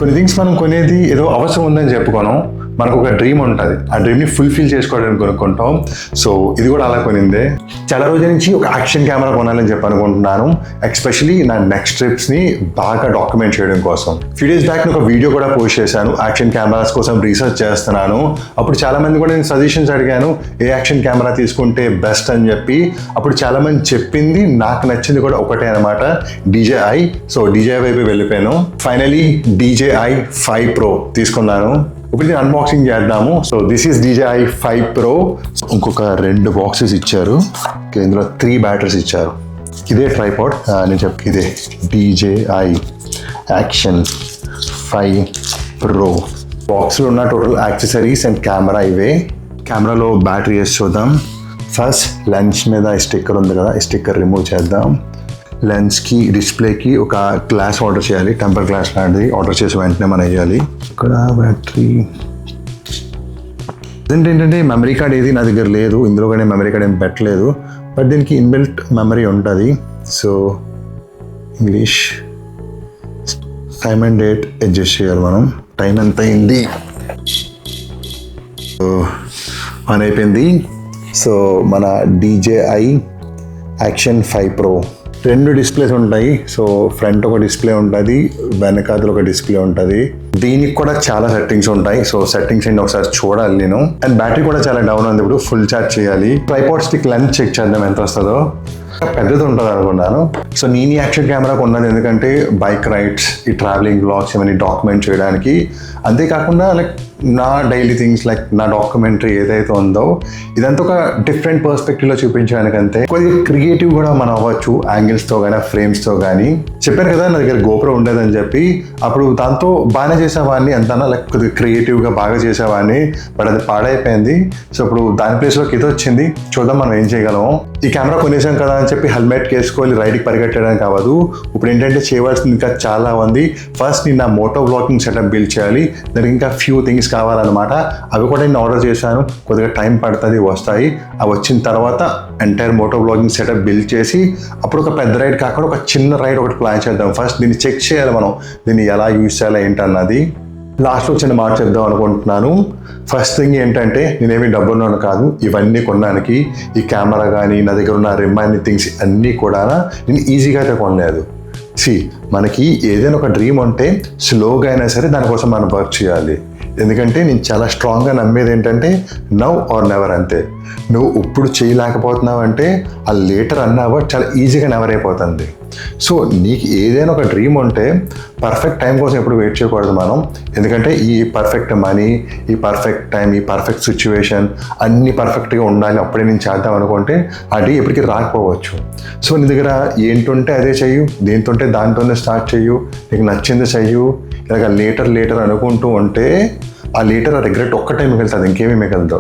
కొన్ని థింగ్స్ మనం కొనేది ఏదో అవసరం ఉందని చెప్పుకోను, మనకు ఒక డ్రీమ్ ఉంటుంది, ఆ డ్రీమ్ని ఫుల్ఫిల్ చేసుకోవడానికి కొనుక్కుంటాం. సో ఇది కూడా అలా కొనిందే. చాలా రోజుల నుంచి ఒక యాక్షన్ కెమెరా కొనాలని చెప్పి అనుకుంటున్నాను, ఎస్పెషలీ నా నెక్స్ట్ ట్రిప్స్ని బాగా డాక్యుమెంట్ చేయడం కోసం. ఫ్యూ డేస్ బ్యాక్ ఒక వీడియో కూడా పోస్ట్ చేశాను, యాక్షన్ కెమెరాస్ కోసం రీసెర్చ్ చేస్తున్నాను. అప్పుడు చాలా మంది కూడా నేను సజెషన్స్ అడిగాను, ఏ యాక్షన్ కెమెరా తీసుకుంటే బెస్ట్ అని చెప్పి. అప్పుడు చాలా మంది చెప్పింది, నాకు నచ్చింది కూడా ఒకటే అనమాట, DJI. సో DJI వైపు వెళ్ళిపోయాను. ఫైనలీ DJI 5 Pro తీసుకున్నాను. ఇప్పుడు నేను అన్బాక్సింగ్ చేద్దాము. So this is DJI 5 Pro. ఇంకొక 2 బాక్సెస్ ఇచ్చారు, ఇందులో 3 బ్యాటరీస్ ఇచ్చారు. ఇదే ట్రైపాడ్, నేను ఇదే DJI యాక్షన్ 5 Pro. బాక్స్లో ఉన్న టోటల్ యాక్సెసరీస్ అండ్ కెమెరా ఇవే. కెమెరాలో బ్యాటరీ వేసి చూద్దాం. ఫస్ట్ లెన్స్ మీద ఈ స్టిక్కర్ ఉంది కదా, ఈ స్టిక్కర్ రిమూవ్ చేద్దాం. లెన్స్కి డిస్ప్లేకి ఒక గ్లాస్ ఆర్డర్ చేయాలి, టెంపర్ గ్లాస్ లాంటిది. ఆర్డర్ చేసి వెంటనే మనం వేయాలి. ఇక్కడ బ్యాటరీ ఏంటంటే మెమరీ కార్డ్ ఏది నా దగ్గర లేదు, ఇందులో కానీ మెమరీ కార్డ్ ఏం పెట్టలేదు, బట్ దీనికి ఇన్బిల్ట్ మెమరీ ఉంటుంది. So English time and date adjust చేయాలి మనం. టైం ఎంత అయింది, సో ఆన్ అయిపోయింది. సో మన DJI యాక్షన్ 5 Pro 2 డిస్ప్లేస్ ఉంటాయి. సో ఫ్రంట్ ఒక డిస్ప్లే ఉంటుంది, వెనకాతలు ఒక డిస్ప్లే ఉంటుంది. దీనికి కూడా చాలా సెట్టింగ్స్ ఉంటాయి. సో సెట్టింగ్స్ ఏంటి ఒకసారి చూడాలి నేను. అండ్ బ్యాటరీ కూడా చాలా డౌన్ ఉంది, ఇప్పుడు ఫుల్ ఛార్జ్ చేయాలి. ట్రైపాడ్ స్టిక్ లెన్స్ చెక్ చేద్దాం ఎంత వస్తుందో. పెద్దది ఉంటుంది అనుకున్నాను. సో నేను ఈ యాక్షన్ కెమెరా కొన్నది ఎందుకంటే బైక్ రైడ్స్, ఈ ట్రావెలింగ్ బ్లాగ్స్ ఇవన్నీ డాక్యుమెంట్ చేయడానికి. అంతేకాకుండా లైక్ నా డైలీ థింగ్స్, లైక్ నా డాక్యుమెంటరీ ఏదైతే ఉందో ఇదంతా ఒక డిఫరెంట్ పర్స్పెక్టివ్లో చూపించడానికి. అంతే కొద్దిగా క్రియేటివ్ కూడా మనం అవ్వచ్చు, యాంగిల్స్తో కానీ ఫ్రేమ్స్తో కానీ. చెప్పాను కదా నా దగ్గర GoPro ఉండేదని చెప్పి, అప్పుడు దాంతో బాగానే చేసేవాడిని, అంతనా లైక్ కొద్దిగా క్రియేటివ్గా బాగా చేసేవాడిని. బట్ అది పాడైపోయింది. సో ఇప్పుడు దాని ప్లేస్లోకి ఇది వచ్చింది, చూద్దాం మనం ఏం చేయగలము. ఈ కెమెరా కొనేసాం కదా అని చెప్పి హెల్మెట్ వేసుకోవాలి రైడ్కి పరిగెట్టడానికి కావదు. ఇప్పుడు ఏంటంటే చేయవలసింది ఇంకా చాలా ఉంది. ఫస్ట్ నేను నా మోటో బ్లాగింగ్ సెటప్ బిల్డ్ చేయాలి, దానికి ఇంకా ఫ్యూ థింగ్స్ కావాలన్నమాట. అవి కూడా నేను ఆర్డర్ చేశాను, కొద్దిగా టైం పడుతుంది, వస్తాయి. అవి వచ్చిన తర్వాత entire moto blogging setup build చేసి అప్పుడు ఒక పెద్ద రైడ్ కాకుండా ఒక చిన్న రైడ్ ఒకటి ప్లాన్ చేద్దాం. ఫస్ట్ దీన్ని చెక్ చేయాలి మనం, దీన్ని ఎలా యూజ్ చేయాలి ఏంటన్నది. లాస్ట్లో చిన్న మాట చెప్దాం అనుకుంటున్నాను. ఫస్ట్ థింగ్ ఏంటంటే నేనేమి డబ్బున్నాను కాదు ఇవన్నీ కొనడానికి. ఈ కెమెరా కానీ నా దగ్గర ఉన్న రిమైనింగ్ థింగ్స్ అన్నీ కూడా నేను ఈజీగా అయితే కొనలేదు. మనకి ఏదైనా ఒక డ్రీమ్ ఉంటే స్లోగా అయినా సరే దానికోసం మనం వర్క్ చేయాలి. ఎందుకంటే నేను చాలా స్ట్రాంగ్గా నమ్మేది ఏంటంటే నవ్ ఆర్ నెవర్. అంతే, నువ్వు ఇప్పుడు చేయలేకపోతున్నావు అంటే ఆ లేటర్ అన్నావో చాలా ఈజీగా నెవర్ అయిపోతుంది. సో నీకు ఏదైనా ఒక డ్రీమ్ ఉంటే పర్ఫెక్ట్ టైం కోసం ఎప్పుడు వెయిట్ చేయకూడదు మనం. ఎందుకంటే ఈ పర్ఫెక్ట్ మనీ, ఈ పర్ఫెక్ట్ టైం, ఈ పర్ఫెక్ట్ సిచ్యువేషన్ అన్నీ పర్ఫెక్ట్గా ఉండాలి, అప్పుడే నేను చేద్దాం అనుకుంటే అది ఎప్పటికీ రాకపోవచ్చు. సో నీ దగ్గర ఏంటుంటే అదే చెయ్యు, దేంతుంటే దాంతోనే స్టార్ట్ చెయ్యు, నీకు నచ్చింది చెయ్యు. ఇలాగ లేటర్ అనుకుంటూ ఉంటే ఆ రిగ్రెట్ ఒక్కటే మిగులుతుంది, ఇంకేమీ మిగలదు.